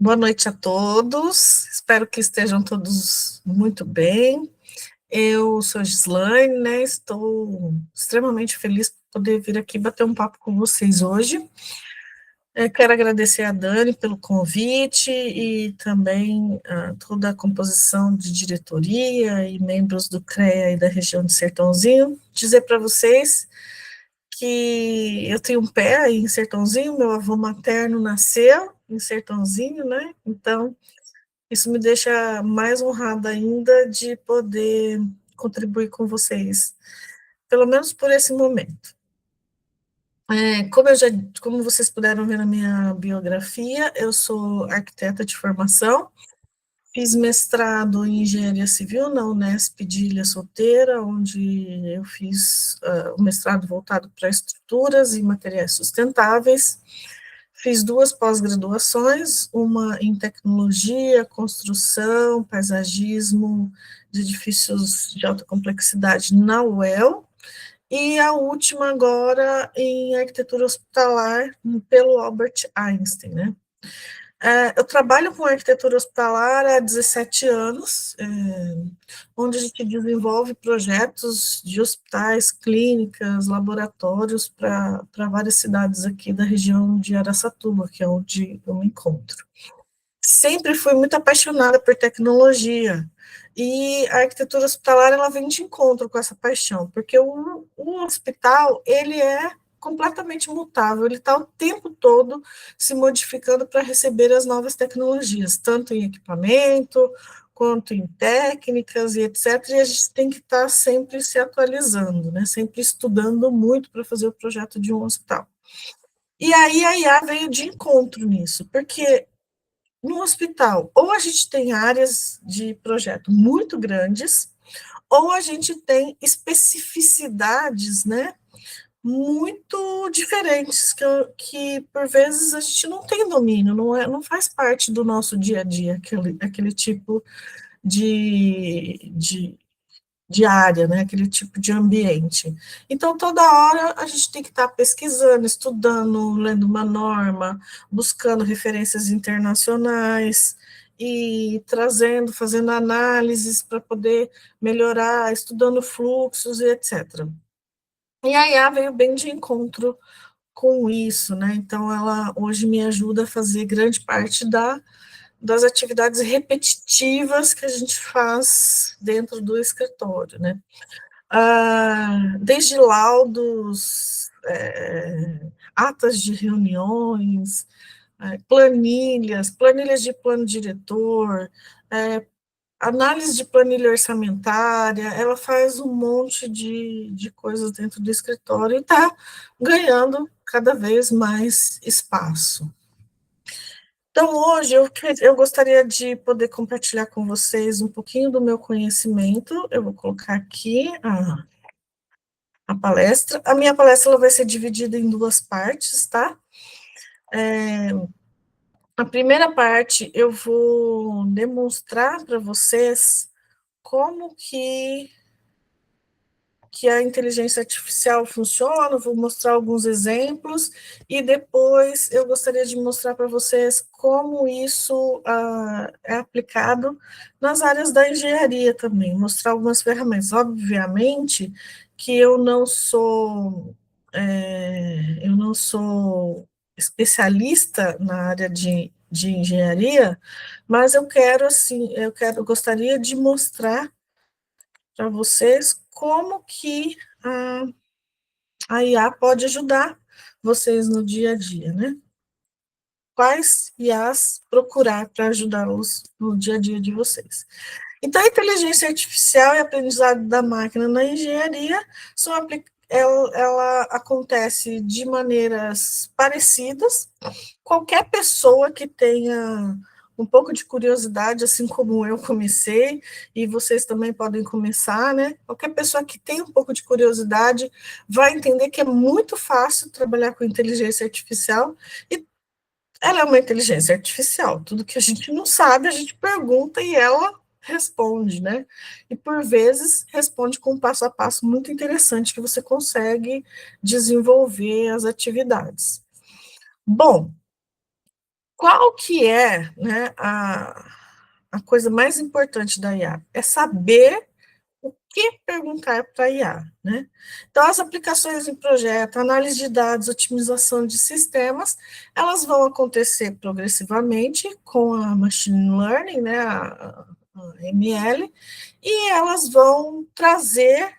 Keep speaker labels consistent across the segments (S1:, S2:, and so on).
S1: Boa noite a todos, espero que estejam todos muito bem. Eu sou Gislaine, né? Estou extremamente feliz por poder vir aqui bater um papo com vocês hoje. Quero agradecer a Dani pelo convite e também a toda a composição de diretoria e membros do CREA e da região de Sertãozinho. Dizer para vocês que eu tenho um pé aí em Sertãozinho, meu avô materno nasceu em Sertãozinho, né? Então, isso me deixa mais honrada ainda de poder contribuir com vocês, pelo menos por esse momento. Como vocês puderam ver na minha biografia, eu sou arquiteta de formação, fiz mestrado em engenharia civil na Unesp de Ilha Solteira, onde eu fiz o mestrado voltado para estruturas e materiais sustentáveis. Fiz duas pós-graduações, uma em tecnologia, construção, paisagismo de edifícios de alta complexidade na UEL, e a última agora em arquitetura hospitalar pelo Albert Einstein, né? Eu trabalho com arquitetura hospitalar há 17 anos, onde a gente desenvolve projetos de hospitais, clínicas, laboratórios para várias cidades aqui da região de Araçatuba, que é onde eu me encontro. Sempre fui muito apaixonada por tecnologia, e a arquitetura hospitalar ela vem de encontro com essa paixão, porque o hospital ele é completamente mutável, ele está o tempo todo se modificando para receber as novas tecnologias, tanto em equipamento, quanto em técnicas e etc., e a gente tem que estar sempre se atualizando, né? Sempre estudando muito para fazer o projeto de um hospital. E aí a IA veio de encontro nisso, porque no hospital, ou a gente tem áreas de projeto muito grandes, ou a gente tem especificidades, né, muito diferentes, que por vezes a gente não tem domínio, não faz parte do nosso dia a dia, aquele tipo de área, né, aquele tipo de ambiente. Então, toda hora a gente tem que estar pesquisando, estudando, lendo uma norma, buscando referências internacionais e trazendo, fazendo análises para poder melhorar, estudando fluxos e etc. E a IA veio bem de encontro com isso, né? Então, ela hoje me ajuda a fazer grande parte das atividades repetitivas que a gente faz dentro do escritório, né? Desde laudos, atas de reuniões, planilhas de plano diretor, análise de planilha orçamentária, ela faz um monte de coisas dentro do escritório e está ganhando cada vez mais espaço. Então, hoje eu gostaria de poder compartilhar com vocês um pouquinho do meu conhecimento. Eu vou colocar aqui a palestra. A minha palestra ela vai ser dividida em duas partes, tá? A primeira parte eu vou demonstrar para vocês como que a inteligência artificial funciona, vou mostrar alguns exemplos, e depois eu gostaria de mostrar para vocês como isso é aplicado nas áreas da engenharia também, mostrar algumas ferramentas. Obviamente que eu não sou especialista na área de engenharia, mas eu gostaria de mostrar para vocês como que a IA pode ajudar vocês no dia a dia, né? Quais IAs procurar para ajudá-los no dia a dia de vocês. Então, a inteligência artificial e aprendizado da máquina na engenharia ela acontece de maneiras parecidas. Qualquer pessoa que tenha um pouco de curiosidade, assim como eu comecei, e vocês também podem começar, né? Qualquer pessoa que tem um pouco de curiosidade vai entender que é muito fácil trabalhar com inteligência artificial, e ela é uma inteligência artificial. Tudo que a gente não sabe, a gente pergunta e ela responde, né? E por vezes responde com um passo a passo muito interessante que você consegue desenvolver as atividades. Bom, Qual que é, né, a coisa mais importante da IA? É saber o que perguntar para a IA, né? Então, as aplicações em projeto, análise de dados, otimização de sistemas, elas vão acontecer progressivamente com a machine learning, né, a ML, e elas vão trazer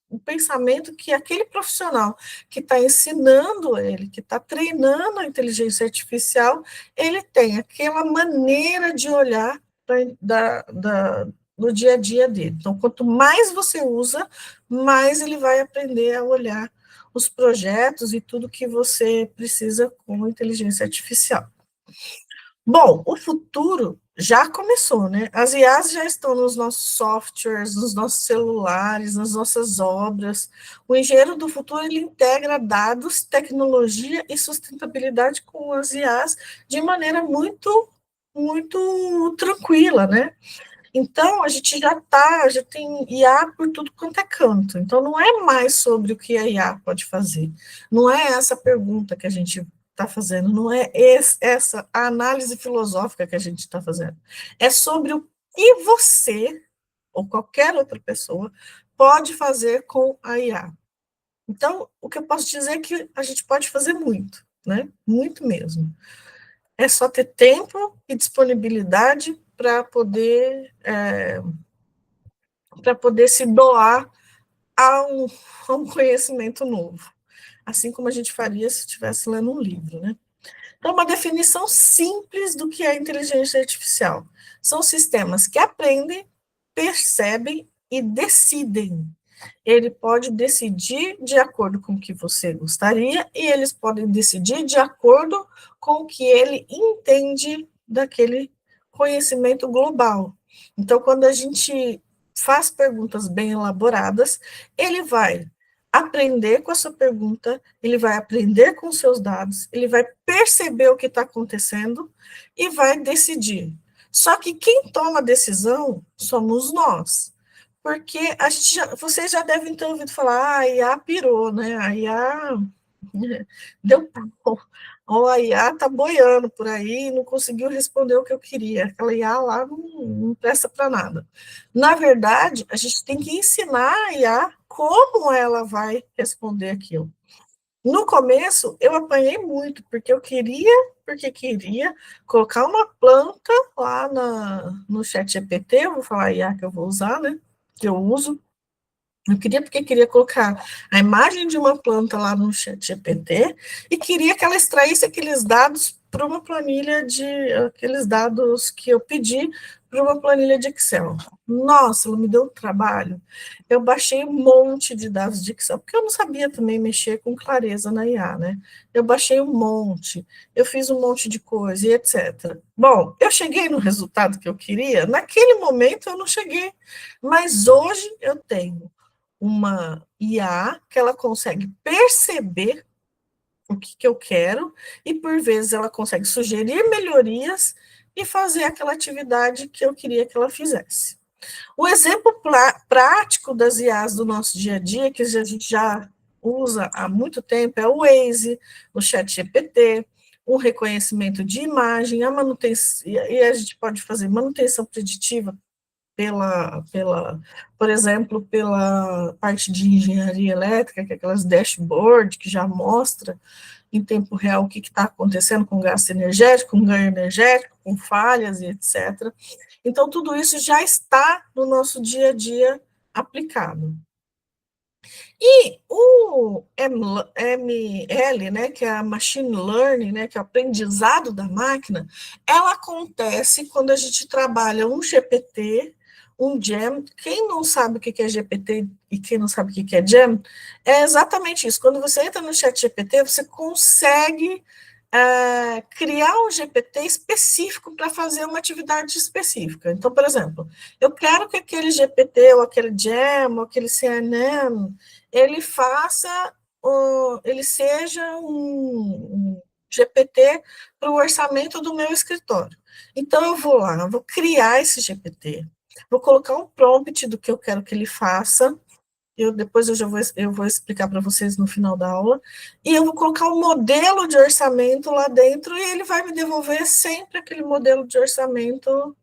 S1: o pensamento que aquele profissional que está ensinando ele, que está treinando a inteligência artificial, ele tem aquela maneira de olhar no dia a dia dele. Então, quanto mais você usa, mais ele vai aprender a olhar os projetos e tudo que você precisa com inteligência artificial. Bom, o futuro já começou, né? As IAs já estão nos nossos softwares, nos nossos celulares, nas nossas obras. O engenheiro do futuro ele integra dados, tecnologia e sustentabilidade com as IAs de maneira muito tranquila, né? Então, a gente já tem IA por tudo quanto é canto. Então, não é mais sobre o que a IA pode fazer. Não é essa pergunta que a gente está fazendo, não é essa a análise filosófica que a gente está fazendo. É sobre o que você, ou qualquer outra pessoa, pode fazer com a IA. Então, o que eu posso dizer é que a gente pode fazer muito, né? Muito mesmo. É só ter tempo e disponibilidade para poder se doar a a um conhecimento novo, assim como a gente faria se estivesse lendo um livro, né? Então, uma definição simples do que é inteligência artificial. São sistemas que aprendem, percebem e decidem. Ele pode decidir de acordo com o que você gostaria e eles podem decidir de acordo com o que ele entende daquele conhecimento global. Então, quando a gente faz perguntas bem elaboradas, ele vai aprender com a sua pergunta, ele vai aprender com os seus dados, ele vai perceber o que está acontecendo e vai decidir. Só que quem toma a decisão somos nós. Porque vocês já devem ter ouvido falar, ah, a IA pirou, né? A IA deu pau. Ou a IA está boiando por aí e não conseguiu responder o que eu queria. Aquela IA lá não presta para nada. Na verdade, a gente tem que ensinar a IA como ela vai responder aquilo. No começo, eu apanhei muito, porque queria colocar uma planta lá no chat GPT, eu vou falar IA que eu vou usar, né? Que eu uso. Eu queria porque queria colocar a imagem de uma planta lá no chat GPT e queria que ela extraísse aqueles dados para uma planilha aqueles dados que eu pedi para uma planilha de Excel. Nossa, ela me deu trabalho. Eu baixei um monte de dados de Excel, porque eu não sabia também mexer com clareza na IA, né? Eu baixei um monte, eu fiz um monte de coisa e etc. Bom, eu cheguei no resultado que eu queria, naquele momento eu não cheguei, mas hoje eu tenho uma IA que ela consegue perceber o que eu quero e, por vezes, ela consegue sugerir melhorias e fazer aquela atividade que eu queria que ela fizesse. O exemplo prático das IAs do nosso dia a dia, que a gente já usa há muito tempo, é o Waze, o ChatGPT, o reconhecimento de imagem, a manutenção, e a gente pode fazer manutenção preditiva por exemplo, pela parte de engenharia elétrica, que é aquelas dashboard que já mostra em tempo real o que está acontecendo com gasto energético, com ganho energético, com falhas e etc. Então, tudo isso já está no nosso dia a dia aplicado. E o ML, né, que é a machine learning, né, que é o aprendizado da máquina, ela acontece quando a gente trabalha um GPT, um GEM. Quem não sabe o que é GPT e quem não sabe o que é GEM, é exatamente isso. Quando você entra no chat GPT, você consegue criar um GPT específico para fazer uma atividade específica. Então, por exemplo, eu quero que aquele GPT, ou aquele GEM, ou aquele CNN, ele faça, ele seja um GPT para o orçamento do meu escritório. Então, eu vou lá, eu vou criar esse GPT, vou colocar um prompt do que eu quero que ele faça, depois eu vou explicar para vocês no final da aula, e eu vou colocar um modelo de orçamento lá dentro, e ele vai me devolver sempre aquele modelo de orçamento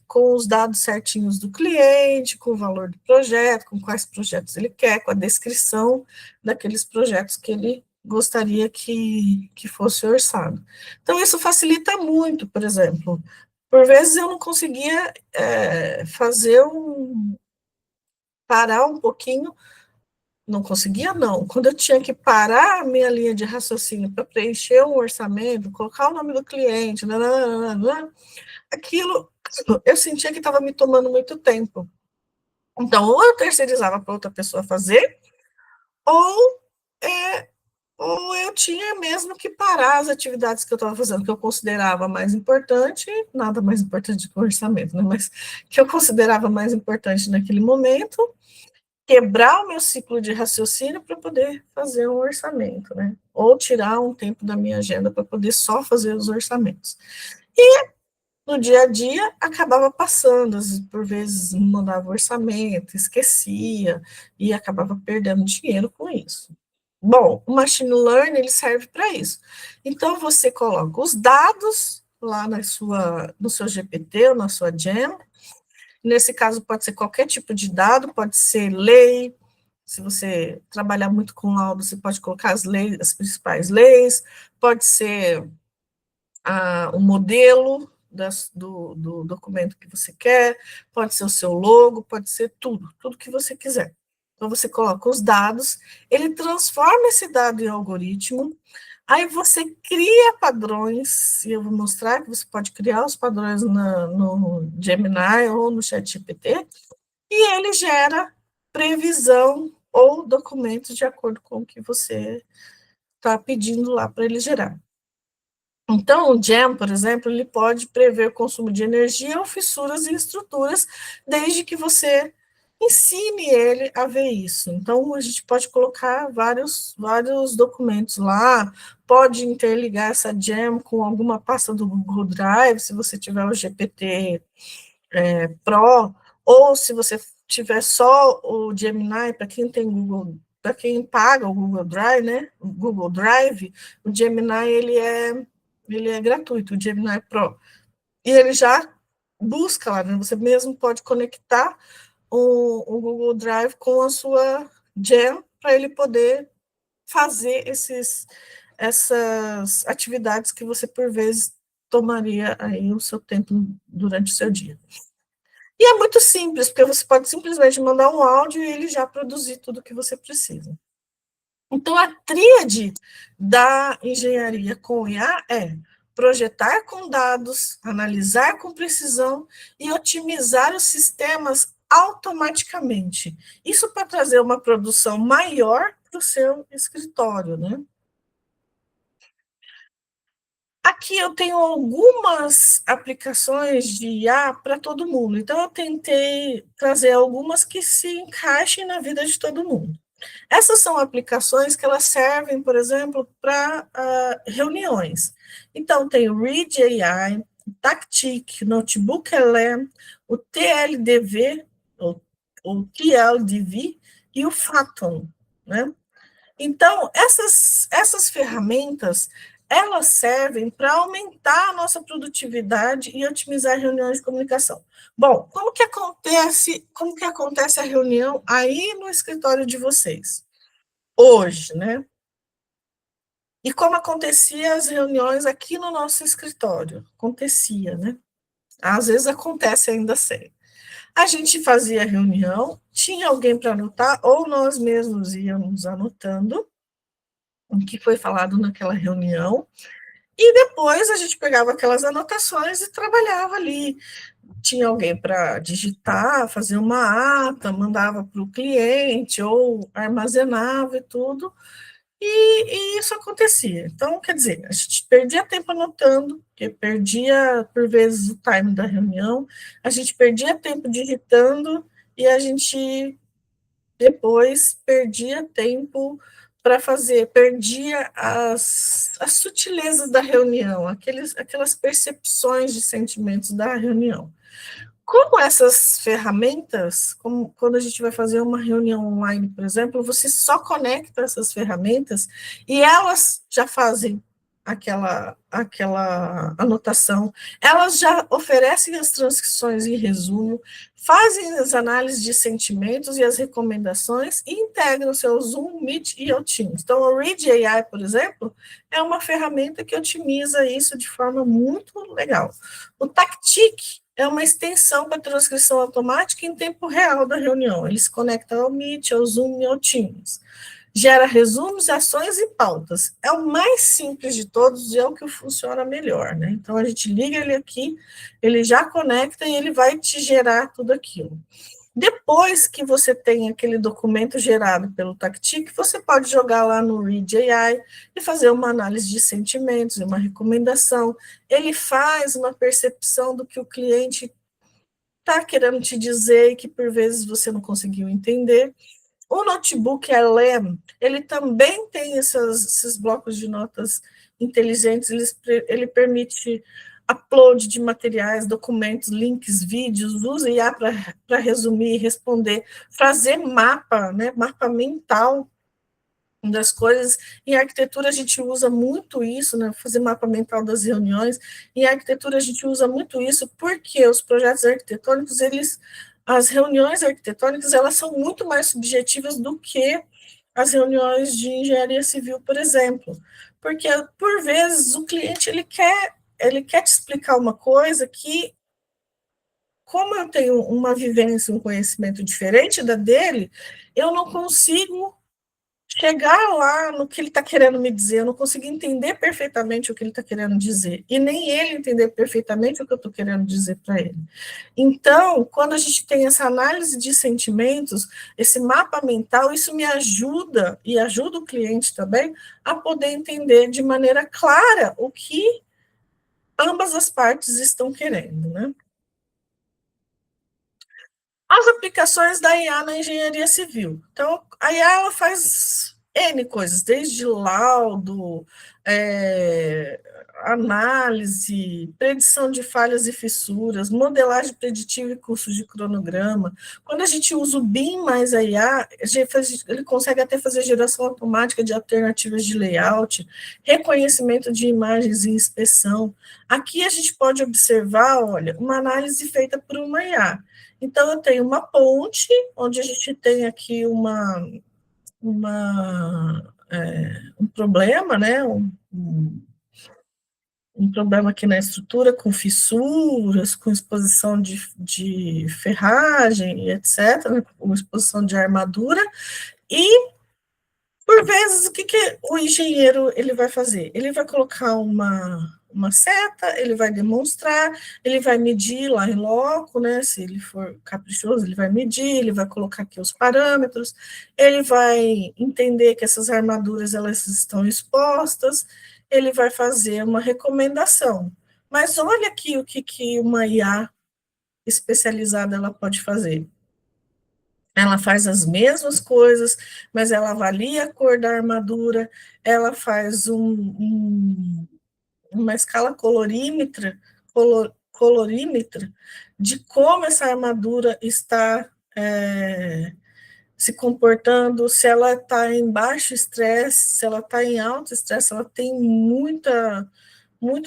S1: com os dados certinhos do cliente, com o valor do projeto, com quais projetos ele quer, com a descrição daqueles projetos que ele gostaria que fosse orçado. Então, isso facilita muito, por exemplo. Por vezes eu não conseguia parar um pouquinho, não conseguia não, quando eu tinha que parar a minha linha de raciocínio para preencher um orçamento, colocar o nome do cliente, nananana, aquilo eu sentia que estava me tomando muito tempo. Então, ou eu terceirizava para outra pessoa fazer, ou, ou eu tinha mesmo que parar as atividades que eu estava fazendo, que eu considerava mais importante, nada mais importante que o orçamento, né? Mas que eu considerava mais importante naquele momento, quebrar o meu ciclo de raciocínio para poder fazer um orçamento, né? Ou tirar um tempo da minha agenda para poder só fazer os orçamentos. E no dia a dia acabava passando, por vezes não mandava orçamento, esquecia e acabava perdendo dinheiro com isso. Bom, o machine learning ele serve para isso. Então você coloca os dados lá no seu GPT ou na sua Gem. Nesse caso pode ser qualquer tipo de dado, pode ser lei. Se você trabalhar muito com laudo, você pode colocar as leis, as principais leis, pode ser o modelo do documento que você quer, pode ser o seu logo, pode ser tudo que você quiser. Então, você coloca os dados, ele transforma esse dado em algoritmo, aí você cria padrões, e eu vou mostrar que você pode criar os padrões no Gemini ou no ChatGPT, e ele gera previsão ou documentos de acordo com o que você está pedindo lá para ele gerar. Então, o GEM, por exemplo, ele pode prever o consumo de energia ou fissuras em estruturas, desde que você ensine ele a ver isso. Então, a gente pode colocar vários documentos lá, pode interligar essa GEM com alguma pasta do Google Drive, se você tiver o GPT Pro, ou se você tiver só o Gemini, para quem tem Google, para quem paga o Google Drive, né? O Google Drive, o Gemini ele é gratuito, o Gemini Pro. E ele já busca lá, né? Você mesmo pode conectar o Google Drive com a sua Gem para ele poder fazer essas atividades que você, por vezes, tomaria aí o seu tempo durante o seu dia. E é muito simples, porque você pode simplesmente mandar um áudio e ele já produzir tudo o que você precisa. Então, a tríade da engenharia com IA é projetar com dados, analisar com precisão e otimizar os sistemas automaticamente. Isso para trazer uma produção maior para o seu escritório, né? Aqui eu tenho algumas aplicações de IA para todo mundo, então eu tentei trazer algumas que se encaixem na vida de todo mundo. Essas são aplicações que elas servem, por exemplo, para reuniões. Então, tem o Read AI, o Tactic, Notebook LM, o TLDV, o TLDV e o Phaeton, né? Então, essas ferramentas, elas servem para aumentar a nossa produtividade e otimizar reuniões de comunicação. Bom, como que acontece a reunião aí no escritório de vocês? Hoje, né? E como acontecia as reuniões aqui no nosso escritório? Acontecia, né? Às vezes acontece ainda sem. A gente fazia reunião, tinha alguém para anotar, ou nós mesmos íamos anotando o que foi falado naquela reunião, e depois a gente pegava aquelas anotações e trabalhava ali. Tinha alguém para digitar, fazer uma ata, mandava para o cliente, ou armazenava e tudo, e isso acontecia. Então, quer dizer, a gente perdia tempo anotando, porque perdia, por vezes, o time da reunião, a gente perdia tempo digitando, e a gente depois perdia tempo para fazer, perdia as sutilezas da reunião, aquelas percepções de sentimentos da reunião. Como essas ferramentas, como quando a gente vai fazer uma reunião online, por exemplo, você só conecta essas ferramentas e elas já fazem aquela anotação, elas já oferecem as transcrições em resumo, fazem as análises de sentimentos e as recomendações e integram o seu Zoom, Meet e o Teams. Então, o Read AI, por exemplo, é uma ferramenta que otimiza isso de forma muito legal. O Tactic é uma extensão para transcrição automática em tempo real da reunião. Ele se conecta ao Meet, ao Zoom e ao Teams. Gera resumos, ações e pautas. É o mais simples de todos e é o que funciona melhor, né? Então, a gente liga ele aqui, ele já conecta e ele vai te gerar tudo aquilo. Depois que você tem aquele documento gerado pelo Tactic, você pode jogar lá no Read AI e fazer uma análise de sentimentos, uma recomendação. Ele faz uma percepção do que o cliente está querendo te dizer e que por vezes você não conseguiu entender. O notebook LM, ele também tem esses blocos de notas inteligentes, ele permite upload de materiais, documentos, links, vídeos, usa IA para resumir, responder, fazer mapa, né, mapa mental das coisas. Em arquitetura a gente usa muito isso, né, fazer mapa mental das reuniões. Em arquitetura a gente usa muito isso porque os projetos arquitetônicos, as reuniões arquitetônicas, elas são muito mais subjetivas do que as reuniões de engenharia civil, por exemplo. Porque, por vezes, o cliente ele quer te explicar uma coisa que, como eu tenho uma vivência, um conhecimento diferente da dele, eu não consigo chegar lá no que ele está querendo me dizer, eu não consigo entender perfeitamente o que ele está querendo dizer, e nem ele entender perfeitamente o que eu estou querendo dizer para ele. Então, quando a gente tem essa análise de sentimentos, esse mapa mental, isso me ajuda, e ajuda o cliente também, a poder entender de maneira clara o que ambas as partes estão querendo, né? As aplicações da IA na engenharia civil. Então, a IA ela faz N coisas, desde laudo, é, análise, predição de falhas e fissuras, modelagem preditiva e cursos de cronograma. Quando a gente usa o BIM mais a IA, ele consegue até fazer geração automática de alternativas de layout, reconhecimento de imagens e inspeção. Aqui a gente pode observar, olha, uma análise feita por uma IA. Então, eu tenho uma ponte, onde a gente tem aqui um problema, né? Um problema aqui na estrutura, com fissuras, com exposição de ferragem, etc., né, com exposição de armadura, e por vezes, o que o engenheiro ele vai fazer? Ele vai colocar uma seta, ele vai demonstrar, ele vai medir lá em loco, né? Se ele for caprichoso, ele vai medir, ele vai colocar aqui os parâmetros, ele vai entender que essas armaduras elas estão expostas, ele vai fazer uma recomendação. Mas olha aqui o que uma IA especializada ela pode fazer. Ela faz as mesmas coisas, mas ela avalia a cor da armadura, ela faz uma escala colorímetra de como essa armadura está se comportando, se ela está em baixo estresse, se ela está em alto estresse, se ela tem muito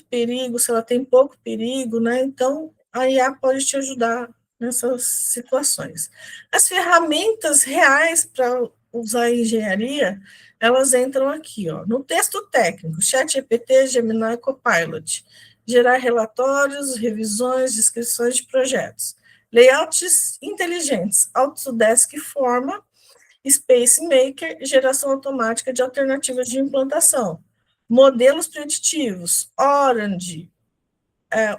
S1: perigo, se ela tem pouco perigo, né? Então, a IA pode te ajudar nessas situações. As ferramentas reais para usar em engenharia, elas entram aqui, ó, no texto técnico, ChatGPT, Gemini, Copilot, gerar relatórios, revisões, descrições de projetos. Layouts inteligentes, Autodesk Forma, Space Maker, geração automática de alternativas de implantação. Modelos preditivos, Orange,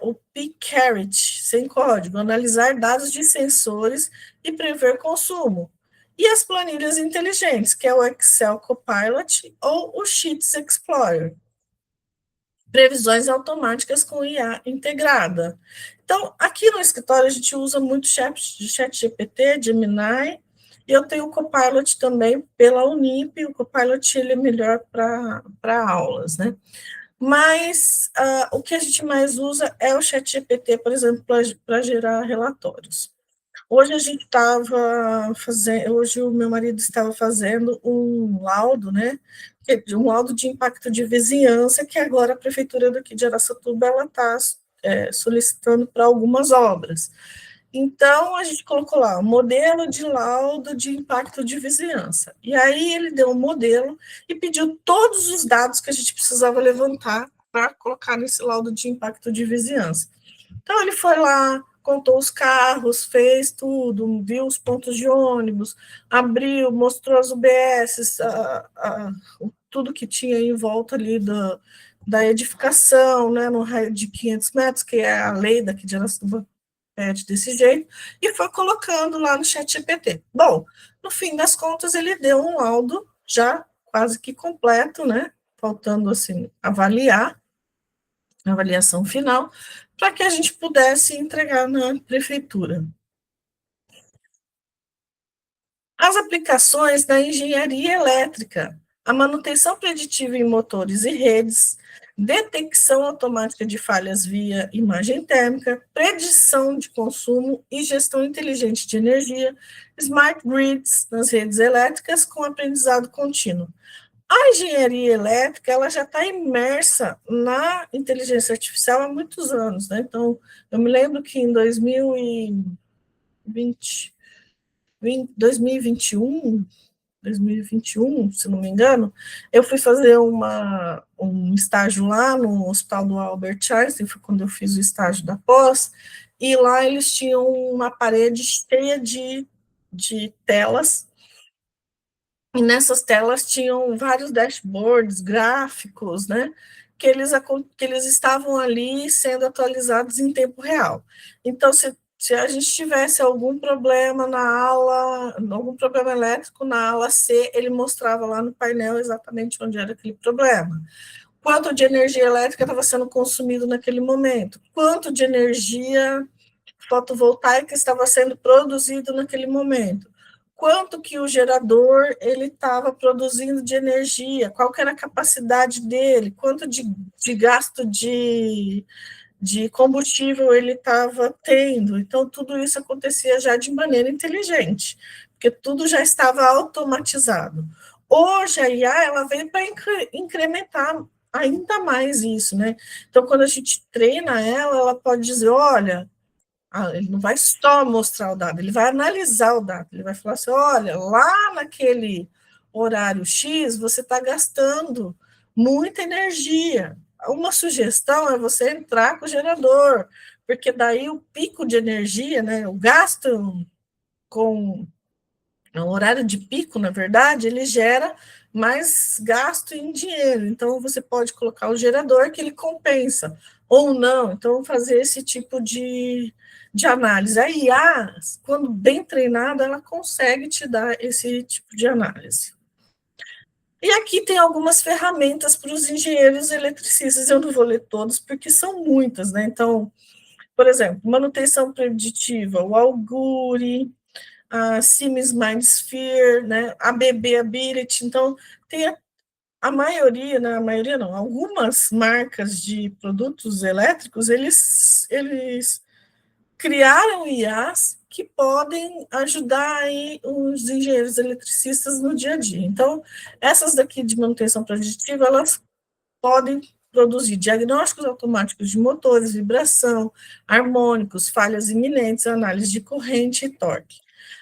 S1: o Pcarrot, sem código, analisar dados de sensores e prever consumo. E as planilhas inteligentes, que é o Excel Copilot ou o Sheets Explorer. Previsões automáticas com IA integrada. Então, aqui no escritório a gente usa muito ChatGPT, Gemini, e eu tenho o Copilot também pela Unip, o Copilot ele é melhor para aulas, né? Mas o que a gente mais usa é o ChatGPT, por exemplo, para gerar relatórios. Hoje a gente estava fazendo, hoje o meu marido estava fazendo um laudo, né? Um laudo de impacto de vizinhança, que agora a prefeitura daqui de Araçatuba ela está solicitando para algumas obras. Então, a gente colocou lá, um modelo de laudo de impacto de vizinhança. E aí ele deu um modelo e pediu todos os dados que a gente precisava levantar para colocar nesse laudo de impacto de vizinhança. Então, ele foi lá, contou os carros, fez tudo, viu os pontos de ônibus, abriu, mostrou as UBSs, tudo que tinha em volta ali da edificação, né, no raio de 500 metros, que é a lei daqui de Araçatuba, pede desse jeito, e foi colocando lá no chat GPT. Bom, no fim das contas, ele deu um laudo já quase que completo, né? Faltando, assim, avaliar, a avaliação final, para que a gente pudesse entregar na prefeitura. As aplicações da engenharia elétrica, a manutenção preditiva em motores e redes, detecção automática de falhas via imagem térmica, predição de consumo e gestão inteligente de energia, smart grids nas redes elétricas com aprendizado contínuo. A engenharia elétrica ela já está imersa na inteligência artificial há muitos anos, né? Então, eu me lembro que em 2021, se não me engano, eu fui fazer um estágio lá no Hospital do Albert Einstein, foi quando eu fiz o estágio da pós, e lá eles tinham uma parede cheia de telas, e nessas telas tinham vários dashboards, gráficos, né, que eles estavam ali sendo atualizados em tempo real. Então, se a gente tivesse algum problema na aula, algum problema elétrico na aula C, ele mostrava lá no painel exatamente onde era aquele problema. Quanto de energia elétrica estava sendo consumido naquele momento, quanto de energia fotovoltaica estava sendo produzido naquele momento, quanto que o gerador ele estava produzindo de energia, qual que era a capacidade dele, quanto de gasto de combustível ele estava tendo. Então, tudo isso acontecia já de maneira inteligente, porque tudo já estava automatizado. Hoje, a IA ela veio para incrementar ainda mais isso, né? Então, quando a gente treina ela, ela pode dizer, olha, ele não vai só mostrar o dado, ele vai analisar o dado, ele vai falar assim, olha, lá naquele horário X, você está gastando muita energia. Uma sugestão é você entrar com o gerador, porque daí o pico de energia, né, o gasto com o horário de pico, na verdade, ele gera mais gasto em dinheiro. Então, você pode colocar o gerador que ele compensa, ou não. Então, fazer esse tipo de análise. A IA, quando bem treinada, ela consegue te dar esse tipo de análise. E aqui tem algumas ferramentas para os engenheiros eletricistas, eu não vou ler todos, porque são muitas, né? Então, por exemplo, manutenção preditiva, o Auguri, a Siemens MindSphere, né, a BB Ability. Então, tem a maioria, né, a maioria não, algumas marcas de produtos elétricos, eles criaram IAs que podem ajudar aí os engenheiros eletricistas no dia a dia. Então, essas daqui de manutenção preditiva, elas podem produzir diagnósticos automáticos de motores, vibração, harmônicos, falhas iminentes, análise de corrente e torque.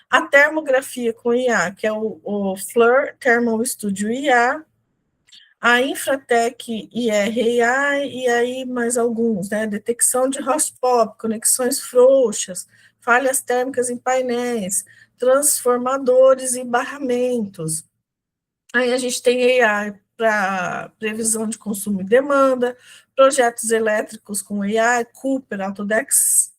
S1: A termografia com IA, que é o FLIR Thermal Studio IA, a Infratec IR-IA, e aí mais alguns, né? Detecção de hot pop, conexões frouxas, falhas térmicas em painéis, transformadores e barramentos. Aí a gente tem AI para previsão de consumo e demanda, projetos elétricos com AI, Cooper, Autodesk,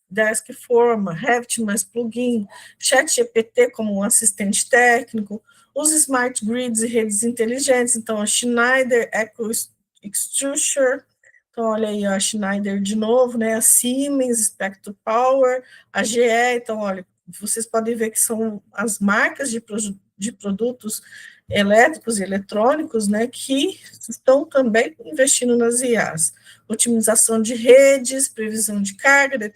S1: Forma, Revit mais plugin, ChatGPT como um assistente técnico, os smart grids e redes inteligentes, então a Schneider Echo Extrusion, então olha aí a Schneider de novo, né, a Siemens, Spectrum Power, a GE, então olha, vocês podem ver que são as marcas de de produtos elétricos e eletrônicos, né, que estão também investindo nas IAs. Otimização de redes, previsão de carga,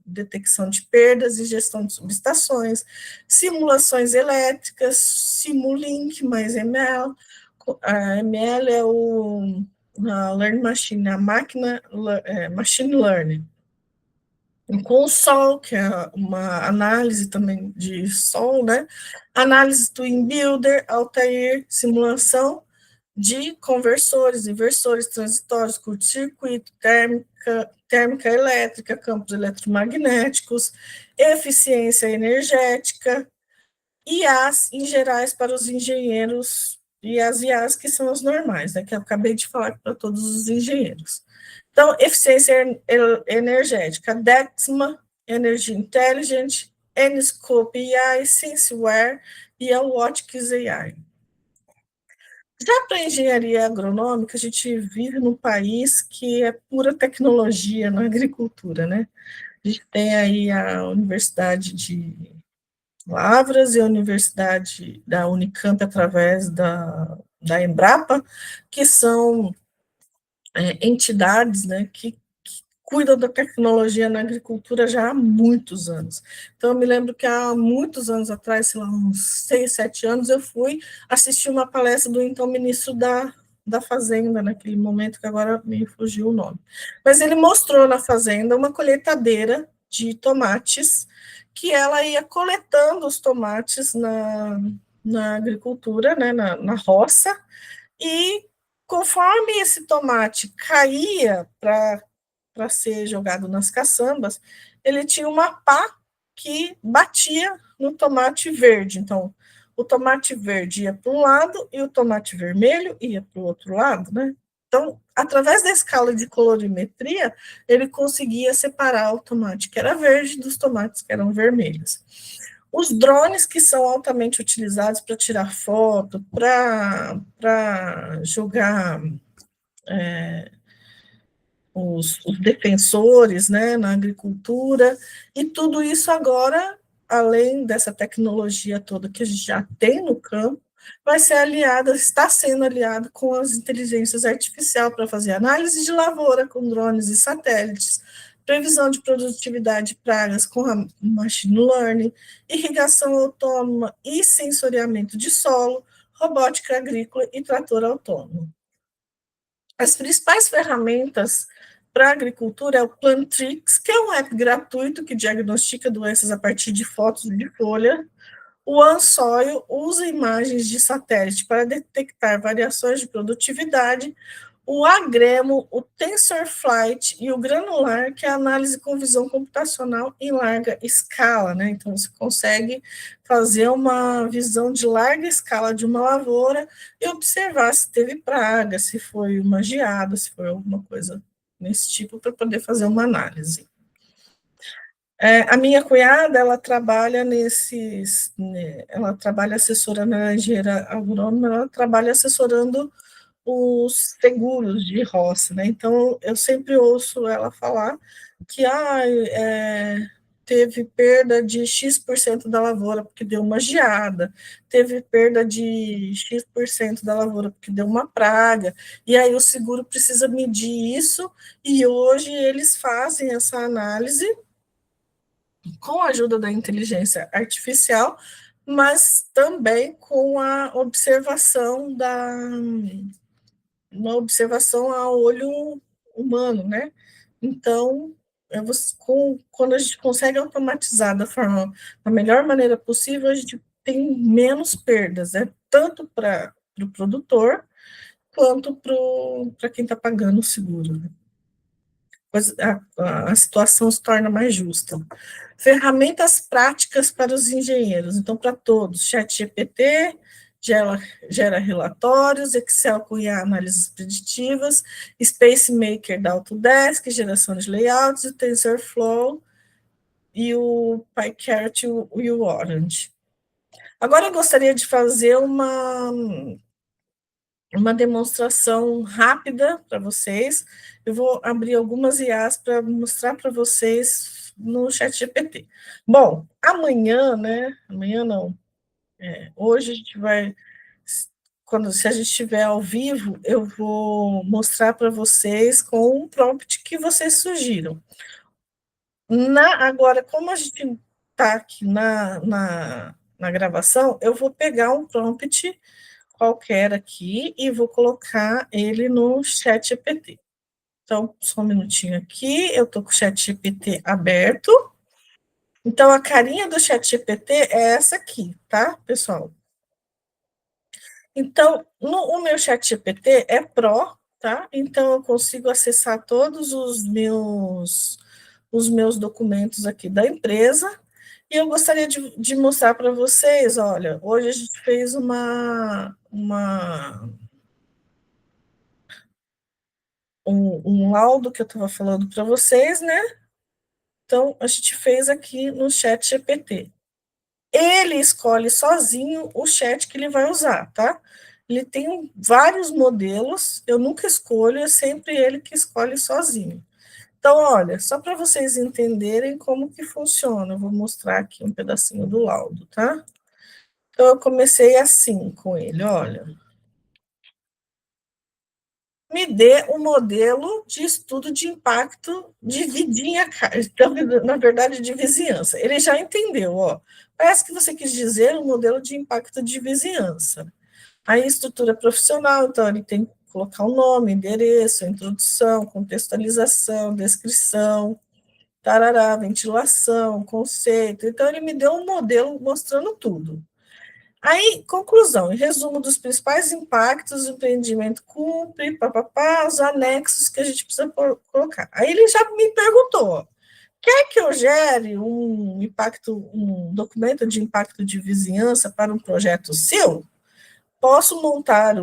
S1: detecção de perdas e gestão de subestações, simulações elétricas, Simulink mais ML. A ML é a Learning Machine, a máquina Machine Learning. Com o Sol, que é uma análise também de Sol, né? Análise do InBuilder, Altair, simulação de conversores, inversores, transitórios, curto-circuito, térmica elétrica, campos eletromagnéticos, eficiência energética, IAs em gerais para os engenheiros e as IAs que são as normais, né, que eu acabei de falar para todos os engenheiros. Então, eficiência energética, DEXMA, Energy Intelligent, Nscope AI, SenseWare e a Watkiss AI. Já para a engenharia agronômica, a gente vive num país que é pura tecnologia na agricultura, né? A gente tem aí a Universidade de Lavras e a Universidade da Unicamp através da Embrapa, que são entidades, né, que cuidam da tecnologia na agricultura já há muitos anos. Então, eu me lembro que há muitos anos atrás, sei lá, uns 6, 7 anos, eu fui assistir uma palestra do então ministro da Fazenda, naquele momento, que agora me fugiu o nome. Mas ele mostrou na Fazenda uma colheitadeira de tomates, que ela ia coletando os tomates na agricultura, né, na roça, e conforme esse tomate caía para ser jogado nas caçambas, ele tinha uma pá que batia no tomate verde. Então, o tomate verde ia para um lado e o tomate vermelho ia para o outro lado, né? Então, através da escala de colorimetria, ele conseguia separar o tomate que era verde dos tomates que eram vermelhos. Os drones que são altamente utilizados para tirar foto, para jogar os defensores, né, na agricultura, e tudo isso agora, além dessa tecnologia toda que a gente já tem no campo, vai ser aliada, está sendo aliado com as inteligências artificiais para fazer análise de lavoura com drones e satélites, previsão de produtividade de pragas com a machine learning, irrigação autônoma e sensoriamento de solo, robótica agrícola e trator autônomo. As principais ferramentas para a agricultura é o Plantrix, que é um app gratuito que diagnostica doenças a partir de fotos de folha. O OneSoil usa imagens de satélite para detectar variações de produtividade. O Agremo, o TensorFlight e o Granular, que é a análise com visão computacional em larga escala, né? Então, você consegue fazer uma visão de larga escala de uma lavoura e observar se teve praga, se foi uma geada, se foi alguma coisa nesse tipo, para poder fazer uma análise. A minha cunhada, ela trabalha ela trabalha assessorando a engenheira agrônoma, ela trabalha assessorando os seguros de roça, né? Então, eu sempre ouço ela falar que teve perda de X% da lavoura porque deu uma geada, teve perda de X% da lavoura porque deu uma praga, e aí o seguro precisa medir isso, e hoje eles fazem essa análise com a ajuda da inteligência artificial, mas também com a observação uma observação a olho humano, né? Então, quando a gente consegue automatizar da melhor maneira possível, a gente tem menos perdas, né? Tanto para o produtor quanto para quem está pagando o seguro, né? A situação se torna mais justa. Ferramentas práticas para os engenheiros, então, para todos, ChatGPT, gera relatórios, Excel com IA, análises preditivas, SpaceMaker da Autodesk, geração de layouts, o TensorFlow e o PyCart e o Orange. Agora eu gostaria de fazer uma demonstração rápida para vocês. Eu vou abrir algumas IAs para mostrar para vocês no ChatGPT. Bom, amanhã, né? Amanhã não. Hoje a gente vai, se a gente estiver ao vivo, eu vou mostrar para vocês com um prompt que vocês surgiram. Agora, como a gente está aqui na gravação, eu vou pegar um prompt qualquer aqui e vou colocar ele no chat GPT. Então, só um minutinho aqui, eu estou com o chat GPT aberto. Então, a carinha do chat GPT é essa aqui, tá, pessoal? Então, o meu chat GPT é Pro, tá? Então, eu consigo acessar todos os meus documentos aqui da empresa. E eu gostaria de mostrar para vocês, olha, hoje a gente fez um laudo que eu estava falando para vocês, né? Então, a gente fez aqui no chat GPT. Ele escolhe sozinho o chat que ele vai usar, tá? Ele tem vários modelos, eu nunca escolho, é sempre ele que escolhe sozinho. Então, olha, só para vocês entenderem como que funciona, eu vou mostrar aqui um pedacinho do laudo, tá? Então, eu comecei assim com ele, olha. Me dê um modelo de estudo de impacto de vidinha, então, na verdade, de vizinhança. Ele já entendeu, ó. Parece que você quis dizer um modelo de impacto de vizinhança. Aí, estrutura profissional, então, ele tem que colocar o nome, endereço, introdução, contextualização, descrição, tarará, ventilação, conceito. Então, ele me deu um modelo mostrando tudo. Aí, conclusão, em resumo dos principais impactos do empreendimento cumpre, papapá, os anexos que a gente precisa colocar. Aí ele já me perguntou, quer que eu gere um documento de impacto de vizinhança para um projeto seu? Posso montar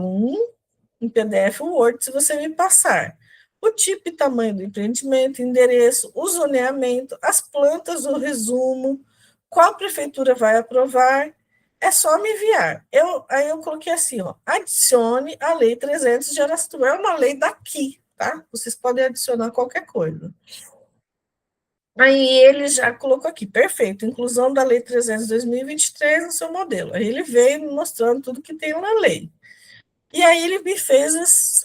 S1: em PDF Word se você me passar. O tipo e tamanho do empreendimento, endereço, o zoneamento, as plantas, o resumo, qual prefeitura vai aprovar, é só me enviar. Aí eu coloquei assim, ó, adicione a Lei 300 de Aracatuba, é uma lei daqui, tá? Vocês podem adicionar qualquer coisa. Aí ele já colocou aqui, perfeito, inclusão da Lei 300 de 2023 no seu modelo. Aí ele veio me mostrando tudo que tem na lei. E aí ele me fez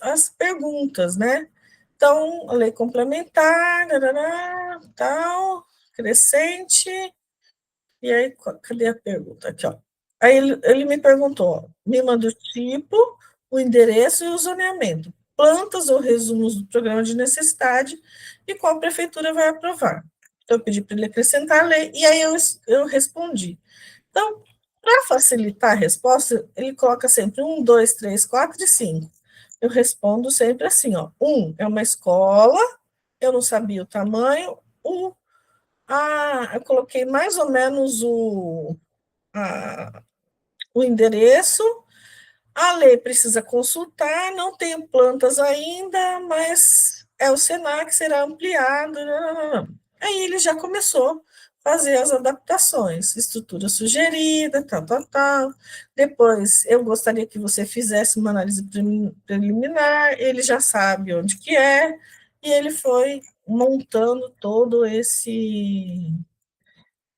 S1: as perguntas, né? Então, a lei complementar, darará, tal, crescente, e aí, cadê a pergunta? Aqui, ó. Aí ele me perguntou, ó, me manda o tipo, o endereço e o zoneamento, plantas ou resumos do programa de necessidade e qual prefeitura vai aprovar. Então, eu pedi para ele acrescentar a lei, e aí eu respondi. Então, para facilitar a resposta, ele coloca sempre 1, 2, 3, 4 e 5. Eu respondo sempre assim, ó. 1 é uma escola, eu não sabia o tamanho. Eu coloquei mais ou menos o endereço. A lei precisa consultar, não tenho plantas ainda, mas é o Senac, será ampliado. Aí ele já começou a fazer as adaptações, estrutura sugerida, tal, tal, tal. Depois, eu gostaria que você fizesse uma análise preliminar, ele já sabe onde que é, e ele foi montando todo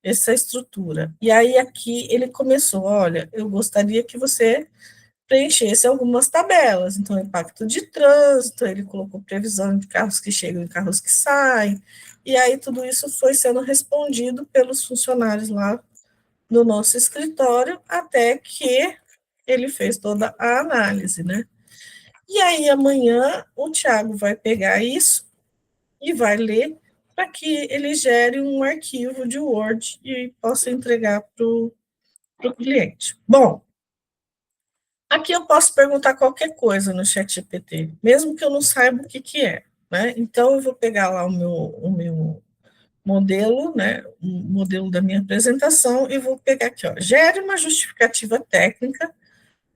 S1: essa estrutura. E aí aqui ele começou, olha, eu gostaria que você preenchesse algumas tabelas, então impacto de trânsito, ele colocou previsão de carros que chegam e carros que saem, e aí tudo isso foi sendo respondido pelos funcionários lá no nosso escritório, até que ele fez toda a análise, né? E aí amanhã o Thiago vai pegar isso e vai ler para que ele gere um arquivo de Word e possa entregar para o cliente. Bom, aqui eu posso perguntar qualquer coisa no chat GPT, mesmo que eu não saiba o que é, né? Então, eu vou pegar lá o meu modelo, né? O modelo da minha apresentação e vou pegar aqui, ó. Gere uma justificativa técnica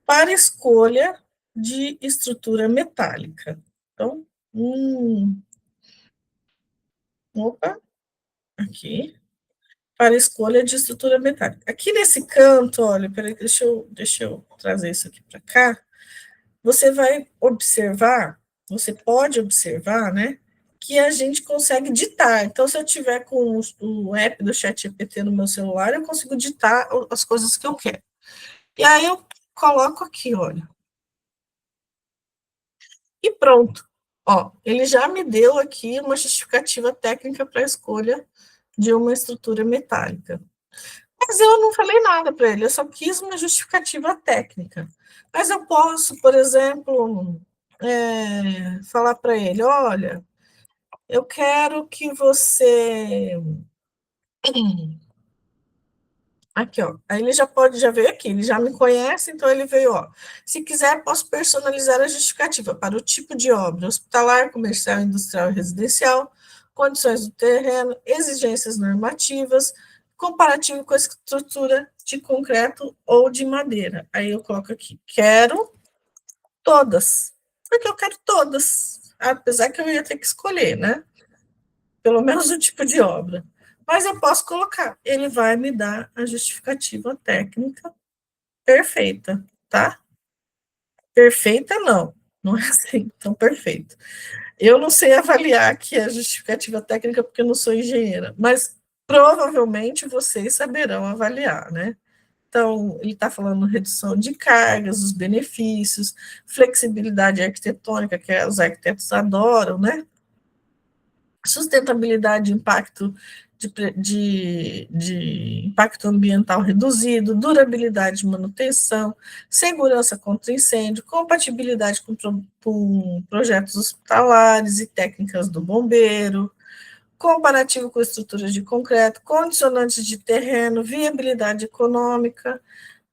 S1: para escolha de estrutura metálica. Então, opa, aqui, para escolha de estrutura metálica. Aqui nesse canto, olha, peraí, deixa eu trazer isso aqui para cá. Você vai observar, você pode observar, né, que a gente consegue ditar. Então, se eu tiver com o app do ChatGPT no meu celular, eu consigo ditar as coisas que eu quero. E aí eu coloco aqui, olha, e pronto. Ó, ele já me deu aqui uma justificativa técnica para a escolha de uma estrutura metálica. Mas eu não falei nada para ele, eu só quis uma justificativa técnica. Mas eu posso, por exemplo, falar para ele: olha, eu quero que você. Aqui, ó. Aí ele já pode, já veio aqui, ele já me conhece, então ele veio, ó. Se quiser, posso personalizar a justificativa para o tipo de obra, hospitalar, comercial, industrial e residencial, condições do terreno, exigências normativas, comparativo com a estrutura de concreto ou de madeira. Aí eu coloco aqui, quero todas, porque eu quero todas, apesar que eu ia ter que escolher, né? Pelo menos o tipo de obra. Mas eu posso colocar, ele vai me dar a justificativa técnica perfeita, tá? Perfeita não, não é assim tão perfeito. Eu não sei avaliar aqui a justificativa técnica porque eu não sou engenheira, mas provavelmente vocês saberão avaliar, né? Então, ele está falando redução de cargas, os benefícios, flexibilidade arquitetônica, que os arquitetos adoram, né? Sustentabilidade, impacto de impacto ambiental reduzido, durabilidade de manutenção, segurança contra incêndio, compatibilidade com projetos hospitalares e técnicas do bombeiro, comparativo com estruturas de concreto, condicionantes de terreno, viabilidade econômica.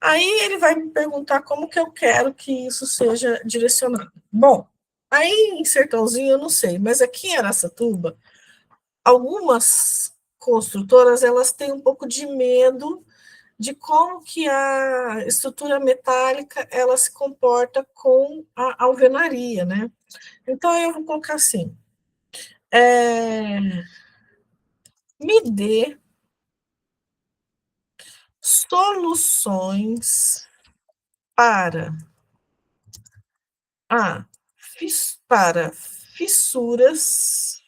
S1: Aí ele vai me perguntar como que eu quero que isso seja direcionado. Bom, aí em Sertãozinho eu não sei, mas aqui em Araçatuba, algumas construtoras elas têm um pouco de medo de como que a estrutura metálica ela se comporta com a alvenaria, né? Então eu vou colocar assim: me dê soluções para a para fissuras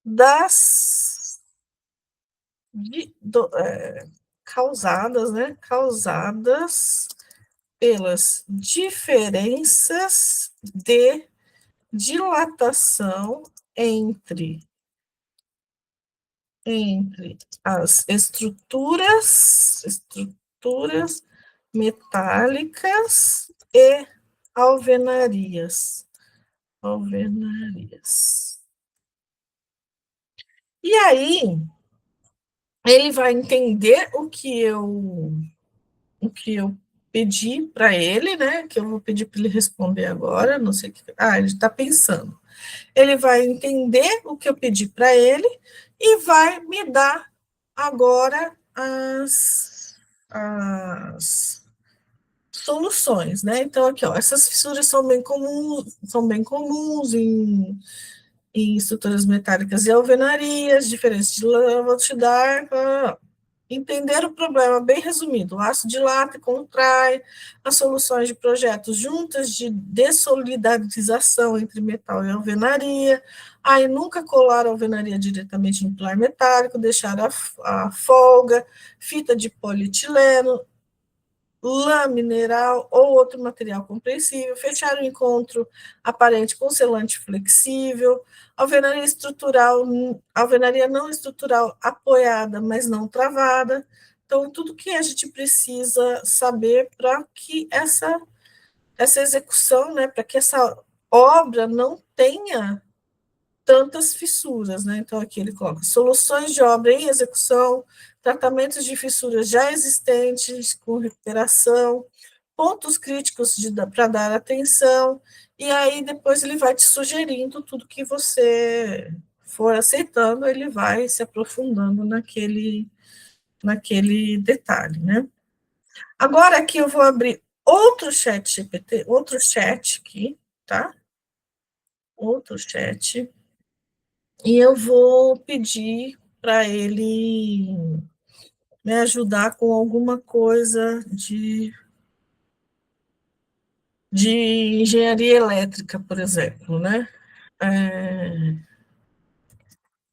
S1: das causadas, né? Causadas pelas diferenças de dilatação entre, entre as estruturas metálicas e alvenarias. E aí ele vai entender o que eu pedi para ele, né? Que eu vou pedir para ele responder agora, não sei o que. Ah, ele está pensando. Ele vai entender o que eu pedi para ele e vai me dar agora as soluções, né? Então, aqui, ó, essas fissuras são bem comuns em estruturas metálicas e alvenarias, diferentes de lava de dar. Entender o problema, bem resumido, o aço dilata e contrai, as soluções de projetos juntas de dessolidarização entre metal e alvenaria, aí nunca colar a alvenaria diretamente no pilar metálico, deixar a folga, fita de polietileno, lã mineral ou outro material compreensível, fechar o encontro aparente com selante flexível, alvenaria estrutural, alvenaria não estrutural apoiada, mas não travada. Então, tudo que a gente precisa saber para que essa execução, né, para que essa obra não tenha tantas fissuras, né? Então, aqui ele coloca soluções de obra em execução, tratamentos de fissuras já existentes, com recuperação, pontos críticos para dar atenção, e aí depois ele vai te sugerindo tudo que você for aceitando, ele vai se aprofundando naquele detalhe, né? Agora aqui eu vou abrir outro chat GPT, outro chat aqui, tá? Outro chat, e eu vou pedir para ele me ajudar com alguma coisa de engenharia elétrica, por exemplo, né?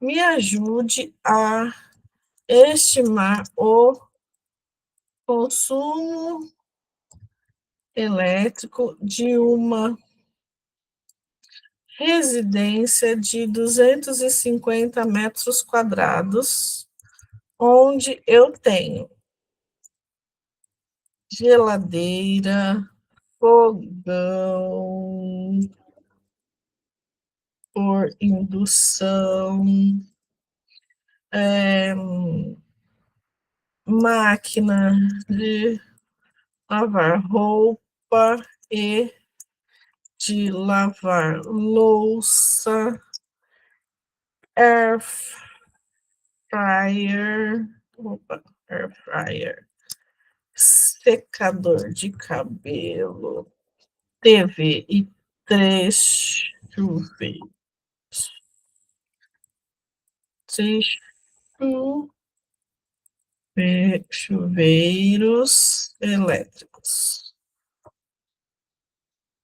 S1: Me ajude a estimar o consumo elétrico de uma residência de 250 metros quadrados, onde eu tenho geladeira, fogão por indução, máquina de lavar roupa e de lavar louça, air fryer, air fryer, secador de cabelo, TV e 3 chuveiros. Chuveiros elétricos.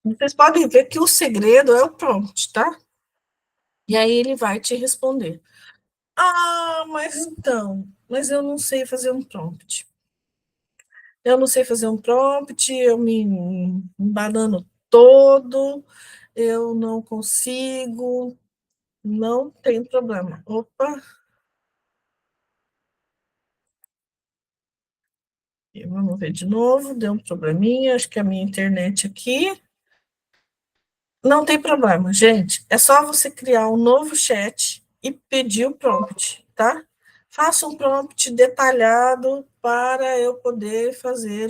S1: Vocês podem ver que o segredo é o prompt, tá? E aí ele vai te responder. Ah, mas eu não sei fazer um prompt. Eu não sei fazer um prompt, eu me embanano todo, eu não consigo, não tem problema. Opa, vamos ver de novo, deu um probleminha, acho que é a minha internet aqui. Não tem problema, gente. É só você criar um novo chat e pedir o prompt, tá? Faça um prompt detalhado para eu poder fazer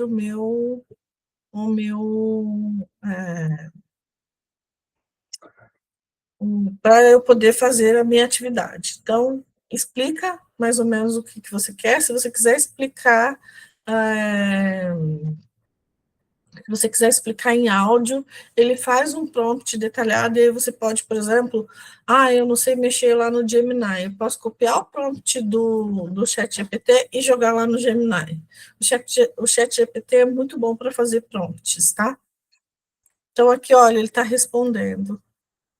S1: para eu poder fazer a minha atividade. Então, explica mais ou menos o que você quer. Se você quiser explicar é, se você quiser explicar em áudio, ele faz um prompt detalhado, e aí você pode, por exemplo, eu não sei mexer lá no Gemini, eu posso copiar o prompt do ChatGPT e jogar lá no Gemini. O ChatGPT é muito bom para fazer prompts, tá? Então, aqui, olha, ele está respondendo.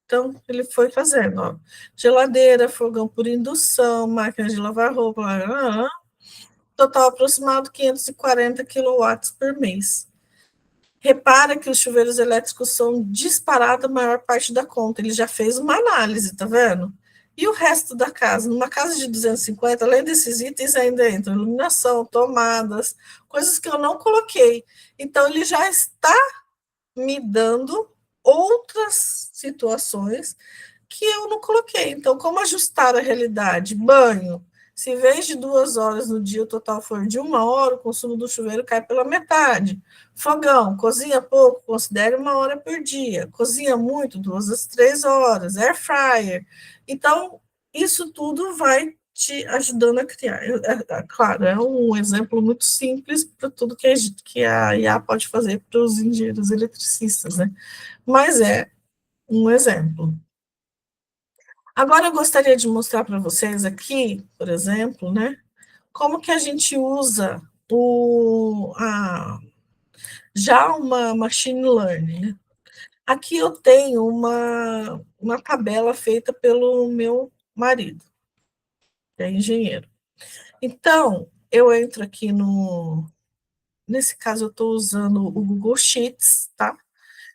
S1: Então, ele foi fazendo, ó. Geladeira, fogão por indução, máquina de lavar roupa, total aproximado 540 quilowatts por mês. Repara que os chuveiros elétricos são disparada a maior parte da conta. Ele já fez uma análise, tá vendo? E o resto da casa? Numa casa de 250, além desses itens, ainda entram iluminação, tomadas, coisas que eu não coloquei. Então, ele já está me dando outras situações que eu não coloquei. Então, como ajustar a realidade? Banho. Se em vez de 2 horas no dia o total for de 1 hora, o consumo do chuveiro cai pela metade. Fogão, cozinha pouco, considere 1 hora por dia. Cozinha muito, 2 a 3 horas. Air fryer. Então, isso tudo vai te ajudando a criar. Claro, é um exemplo muito simples para tudo que a IA pode fazer para os engenheiros eletricistas, né? Mas é um exemplo. Agora eu gostaria de mostrar para vocês aqui, por exemplo, né, como que a gente usa já uma machine learning. Né? Aqui eu tenho uma tabela feita pelo meu marido, que é engenheiro. Então, eu entro aqui nesse caso eu estou usando o Google Sheets, tá?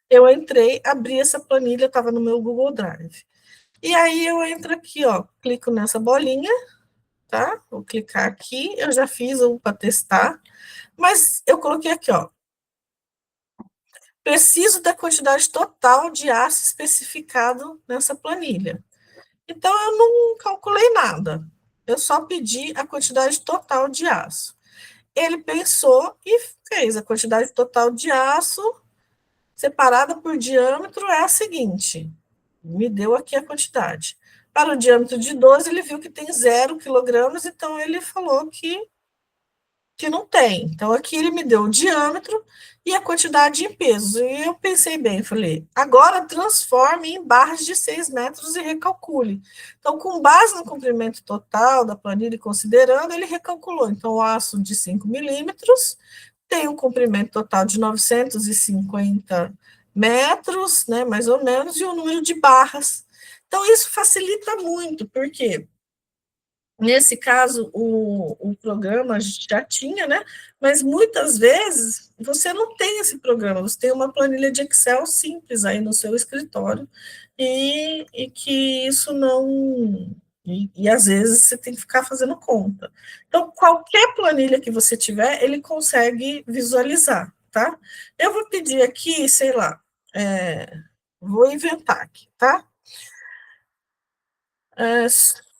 S1: Eu entrei, abri essa planilha, estava no meu Google Drive. E aí eu entro aqui, ó, clico nessa bolinha, tá? Vou clicar aqui, eu já fiz um para testar, mas eu coloquei aqui, ó. Preciso da quantidade total de aço especificado nessa planilha. Então, eu não calculei nada. Eu só pedi a quantidade total de aço. Ele pensou e fez a quantidade total de aço separada por diâmetro é a seguinte. Me deu aqui a quantidade. Para o diâmetro de 12, ele viu que tem 0 kg, então ele falou que não tem. Então, aqui ele me deu o diâmetro e a quantidade em pesos. E eu pensei bem, falei, agora transforme em barras de 6 metros e recalcule. Então, com base no comprimento total da planilha e considerando, ele recalculou. Então, o aço de 5 milímetros tem um comprimento total de 950 metros, né, mais ou menos, e o número de barras. Então, isso facilita muito, porque Nesse caso, o programa já tinha, né? Mas muitas vezes você não tem esse programa, você tem uma planilha de Excel simples aí no seu escritório, e que isso não. E às vezes você tem que ficar fazendo conta. Então, qualquer planilha que você tiver, ele consegue visualizar, tá? Eu vou pedir aqui, sei lá, vou inventar aqui, tá?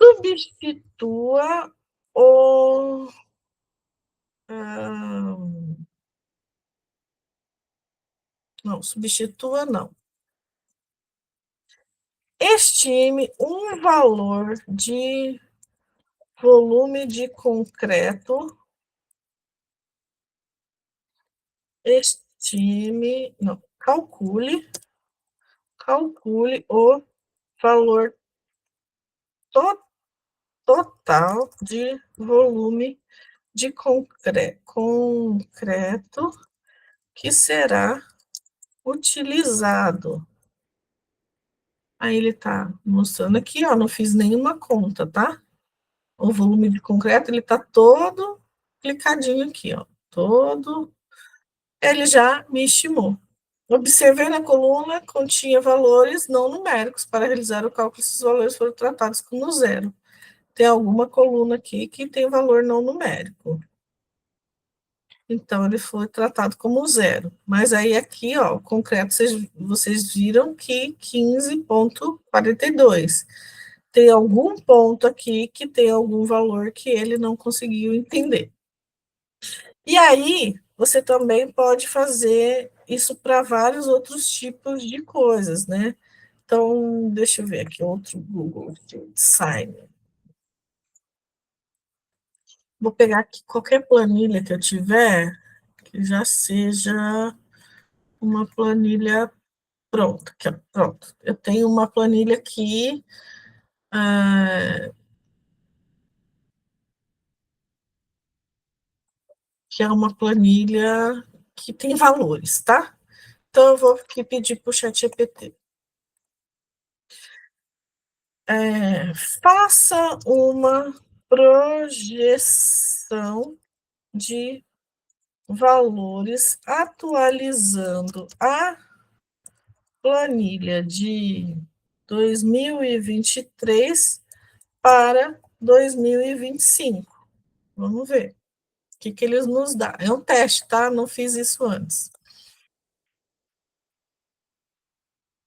S1: Substitua o. ah, não, substitua não. Estime um valor de volume de concreto. Estime, não, calcule o valor total de volume de concreto que será utilizado. Aí ele está mostrando aqui, ó, não fiz nenhuma conta, tá? O volume de concreto, ele está todo clicadinho aqui, ó, todo. Ele já me estimou. Observei na coluna, continha valores não numéricos. Para realizar o cálculo, esses valores foram tratados como zero. Tem alguma coluna aqui que tem valor não numérico. Então, ele foi tratado como zero. Mas aí aqui, ó, o concreto, vocês viram que 15,42. Tem algum ponto aqui que tem algum valor que ele não conseguiu entender. E aí, você também pode fazer isso para vários outros tipos de coisas, né? Então, deixa eu ver aqui, outro Google Sign. Vou pegar aqui qualquer planilha que eu tiver, que já seja uma planilha pronta. Aqui, ó, pronto. Eu tenho uma planilha aqui, que é uma planilha que tem valores, tá? Então, eu vou aqui pedir para o ChatGPT. Faça uma projeção de valores atualizando a planilha de 2023 para 2025. Vamos ver o que eles nos dão. É um teste, tá? Não fiz isso antes.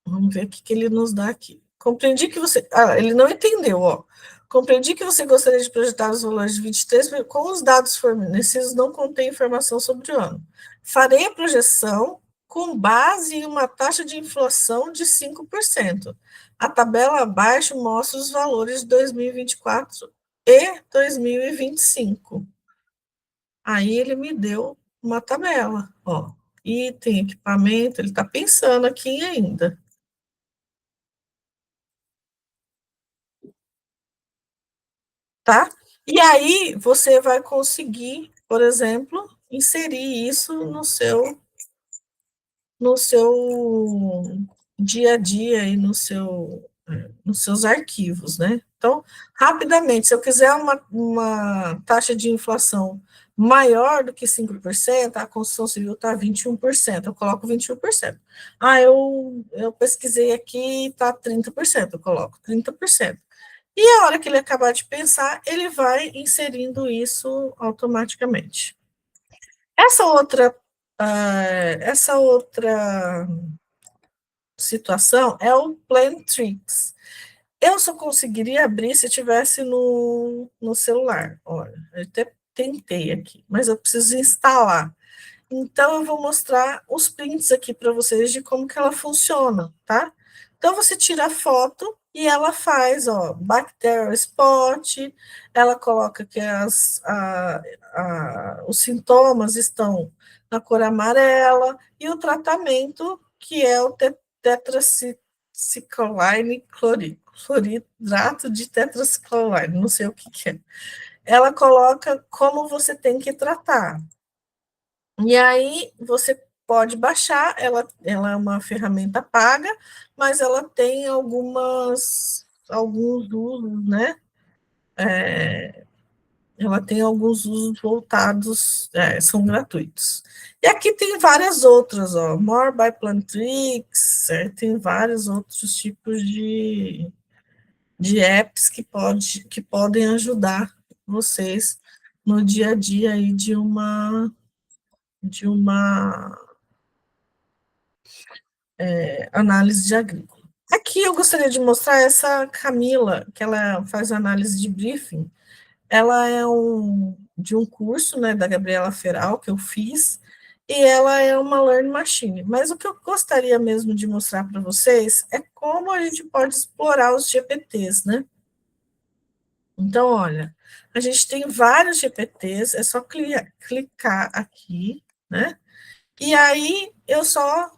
S1: Vamos ver o que ele nos dá aqui. Compreendi que você. Ah, ele não entendeu, ó. Compreendi que você gostaria de projetar os valores de 23 com os dados fornecidos não contém informação sobre o ano. Farei a projeção com base em uma taxa de inflação de 5%. A tabela abaixo mostra os valores de 2024 e 2025. Aí ele me deu uma tabela, ó. Item, equipamento, ele está pensando aqui ainda. Tá? E aí você vai conseguir, por exemplo, inserir isso no seu dia a dia e nos seus arquivos, né? Então, rapidamente, se eu quiser uma taxa de inflação maior do que 5%, a construção civil está 21%, eu coloco 21%. Ah, eu pesquisei aqui, está 30%, eu coloco 30%. E a hora que ele acabar de pensar, ele vai inserindo isso automaticamente. Essa outra situação é o Plantrix. Eu só conseguiria abrir se tivesse no celular. Olha, eu até tentei aqui, mas eu preciso instalar. Então, eu vou mostrar os prints aqui para vocês de como que ela funciona, tá? Então, você tira a foto e ela faz, ó, bacterial spot, ela coloca que os sintomas estão na cor amarela, e o tratamento, que é o tetracicline cloridrato de tetracicline, não sei o que é. Ela coloca como você tem que tratar. E aí você pode baixar, ela é uma ferramenta paga, mas ela tem alguns usos, né? ela tem alguns usos voltados, são gratuitos. E aqui tem várias outras, ó, More by Plantrix, tem vários outros tipos de apps que podem ajudar vocês no dia a dia aí de uma análise de agrícola. Aqui eu gostaria de mostrar essa Camila, que ela faz análise de briefing. Ela é de um curso, né, da Gabriela Feral, que eu fiz, e ela é uma Learn Machine. Mas o que eu gostaria mesmo de mostrar para vocês é como a gente pode explorar os GPTs, né? Então, olha, a gente tem vários GPTs, é só clicar aqui, né? E aí eu só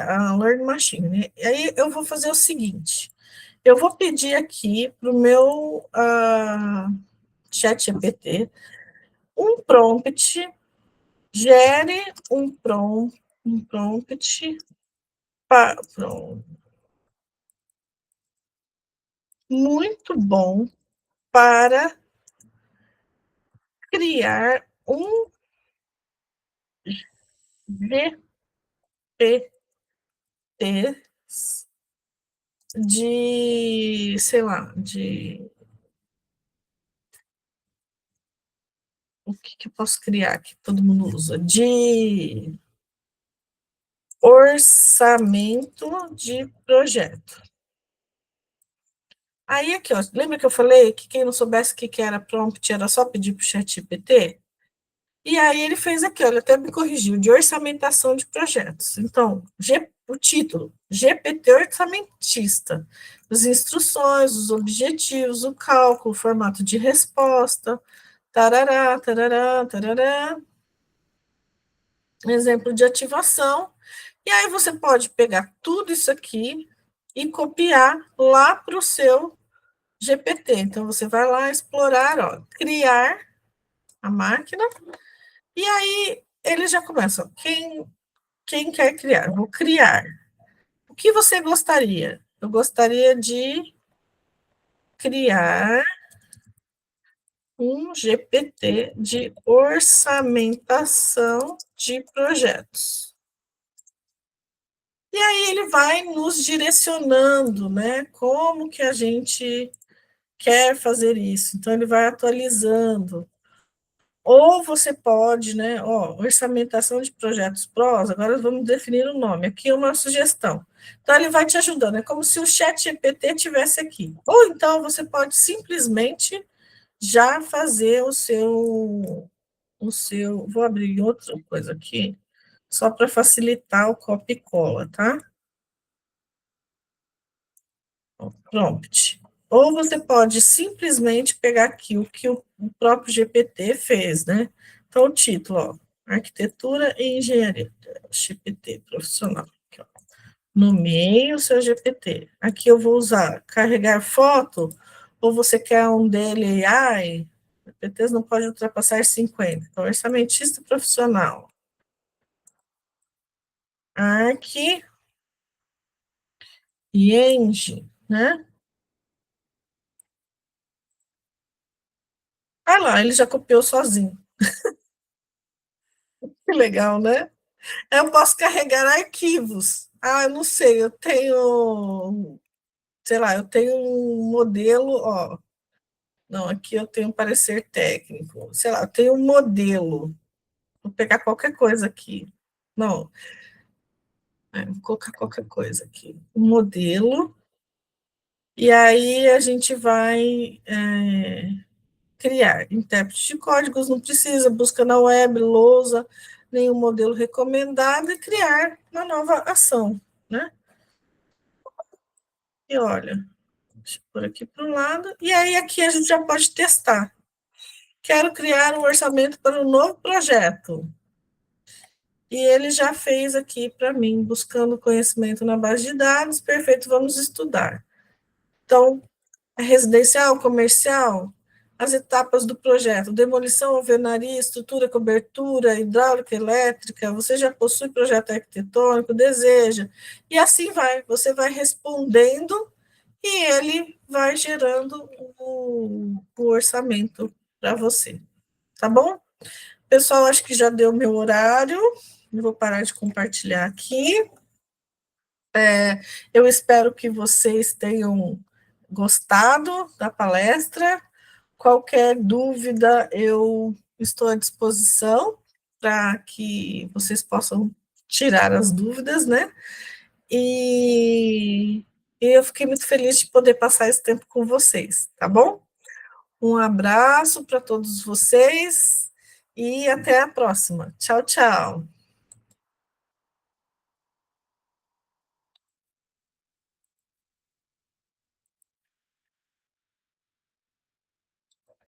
S1: a Learn Machine, né? E aí eu vou fazer o seguinte: eu vou pedir aqui para o meu chat GPT um prompt, gere um prompt muito bom para criar um GPT de, sei lá, o que eu posso criar que todo mundo usa? De orçamento de projeto. Aí aqui, ó, lembra que eu falei que quem não soubesse o que era prompt era só pedir para o ChatGPT? E aí ele fez aqui, olha, até me corrigiu, de orçamentação de projetos. Então, o título, GPT orçamentista, as instruções, os objetivos, o cálculo, o formato de resposta, tarará, tarará, tarará, exemplo de ativação. E aí você pode pegar tudo isso aqui e copiar lá para o seu GPT. Então, você vai lá explorar, ó, criar a máquina, e aí ele já começa. Ó, quem quer criar? Vou criar. O que você gostaria? Eu gostaria de criar um GPT de orçamentação de projetos. E aí ele vai nos direcionando, né? Como que a gente quer fazer isso. Então, ele vai atualizando. Ou você pode, né? Ó, orçamentação de projetos prós, agora vamos definir o nome. Aqui é uma sugestão. Então, ele vai te ajudando. É como se o chat GPT tivesse aqui. Ou então você pode simplesmente já fazer o seu. Vou abrir outra coisa aqui, só para facilitar o copy e cola, tá? Prompt. Ou você pode simplesmente pegar aqui o que o próprio GPT fez, né? Então, o título, ó, Arquitetura e Engenharia, GPT profissional. Aqui, ó. Nomeie o seu GPT. Aqui eu vou usar carregar foto, ou você quer um dele AI? GPTs não pode ultrapassar 50. Então, orçamentista profissional. Arqui e Eng, né? Ah lá, ele já copiou sozinho. Que legal, né? Eu posso carregar arquivos. Ah, eu não sei, eu tenho, sei lá, eu tenho um modelo, ó. Não, aqui eu tenho um parecer técnico. Sei lá, eu tenho um modelo. Vou pegar qualquer coisa aqui. Não, vou colocar qualquer coisa aqui. Um modelo. E aí a gente vai criar intérprete de códigos, não precisa, busca na web, lousa, nenhum modelo recomendado e criar uma nova ação, né? E olha, deixa eu pôr aqui para um lado, e aí aqui a gente já pode testar. Quero criar um orçamento para um novo projeto. E ele já fez aqui para mim, buscando conhecimento na base de dados, perfeito, vamos estudar. Então, residencial, comercial, as etapas do projeto, demolição, alvenaria, estrutura, cobertura, hidráulica, elétrica, você já possui projeto arquitetônico, deseja, e assim vai, você vai respondendo e ele vai gerando o orçamento para você, tá bom? Pessoal, acho que já deu meu horário, eu vou parar de compartilhar aqui. Eu espero que vocês tenham gostado da palestra. Qualquer dúvida, eu estou à disposição para que vocês possam tirar as dúvidas, né? E, e eu fiquei muito feliz de poder passar esse tempo com vocês, tá bom? Um abraço para todos vocês e até a próxima. Tchau, tchau.